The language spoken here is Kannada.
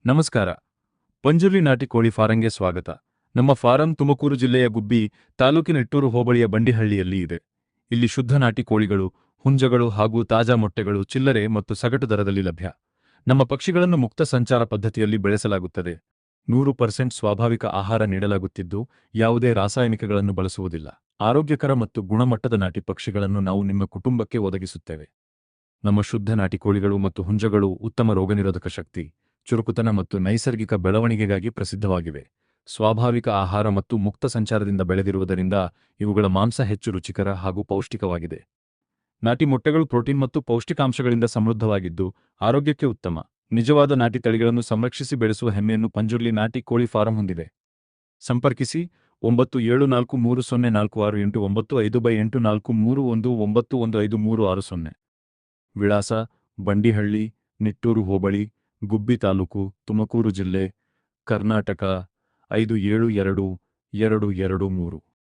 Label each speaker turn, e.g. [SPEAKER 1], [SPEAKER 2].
[SPEAKER 1] ನಮಸ್ಕಾರ. ಪಂಜುರ್ಲಿ ನಾಟಿ ಕೋಳಿ ಫಾರಂಗೆ ಸ್ವಾಗತ. ನಮ್ಮ ಫಾರಂ ತುಮಕೂರು ಜಿಲ್ಲೆಯ ಗುಬ್ಬಿ ತಾಲೂಕಿನ ನಿಟ್ಟೂರು ಹೋಬಳಿಯ ಬಂಡಿಹಳ್ಳಿಯಲ್ಲಿ ಇದೆ. ಇಲ್ಲಿ ಶುದ್ಧ ನಾಟಿ ಕೋಳಿಗಳು, ಹುಂಜಗಳು ಹಾಗೂ ತಾಜಾ ಮೊಟ್ಟೆಗಳು ಚಿಲ್ಲರೆ ಮತ್ತು ಸಗಟು ದರದಲ್ಲಿ ಲಭ್ಯ. ನಮ್ಮ ಪಕ್ಷಿಗಳನ್ನು ಮುಕ್ತ ಸಂಚಾರ ಪದ್ಧತಿಯಲ್ಲಿ ಬೆಳೆಸಲಾಗುತ್ತದೆ. 100% ಸ್ವಾಭಾವಿಕ ಆಹಾರ ನೀಡಲಾಗುತ್ತಿದ್ದು, ಯಾವುದೇ ರಾಸಾಯನಿಕಗಳನ್ನು ಬಳಸುವುದಿಲ್ಲ. ಆರೋಗ್ಯಕರ ಮತ್ತು ಗುಣಮಟ್ಟದ ನಾಟಿ ಪಕ್ಷಿಗಳನ್ನು ನಾವು ನಿಮ್ಮ ಕುಟುಂಬಕ್ಕೆ ಒದಗಿಸುತ್ತೇವೆ. ನಮ್ಮ ಶುದ್ಧ ನಾಟಿ ಕೋಳಿಗಳು ಮತ್ತು ಹುಂಜಗಳು ಉತ್ತಮ ರೋಗನಿರೋಧಕ ಶಕ್ತಿ, ಚುರುಕುತನ ಮತ್ತು ನೈಸರ್ಗಿಕ ಬೆಳವಣಿಗೆಗಾಗಿ ಪ್ರಸಿದ್ಧವಾಗಿವೆ. ಸ್ವಾಭಾವಿಕ ಆಹಾರ ಮತ್ತು ಮುಕ್ತ ಸಂಚಾರದಿಂದ ಬೆಳೆದಿರುವುದರಿಂದ ಇವುಗಳ ಮಾಂಸ ಹೆಚ್ಚು ರುಚಿಕರ ಹಾಗೂ ಪೌಷ್ಟಿಕವಾಗಿದೆ. ನಾಟಿ ಮೊಟ್ಟೆಗಳು ಪ್ರೋಟೀನ್ ಮತ್ತು ಪೌಷ್ಟಿಕಾಂಶಗಳಿಂದ ಸಮೃದ್ಧವಾಗಿದ್ದು, ಆರೋಗ್ಯಕ್ಕೆ ಉತ್ತಮ. ನಿಜವಾದ ನಾಟಿ ತಳಿಗಳನ್ನು ಸಂರಕ್ಷಿಸಿ ಬೆಳೆಸುವ ಹೆಮ್ಮೆಯನ್ನು ಪಂಜುರ್ಲಿ ನಾಟಿ ಕೋಳಿ ಫಾರಂ ಹೊಂದಿದೆ. ಸಂಪರ್ಕಿಸಿ 9743048485/84319115360. ವಿಳಾಸ: ಬಂಡಿಹಳ್ಳಿ, ನಿಟ್ಟೂರು ಹೋಬಳಿ, ಗುಬ್ಬಿ ತಾಲೂಕು, ತುಮಕೂರು ಜಿಲ್ಲೆ, ಕರ್ನಾಟಕ 572223.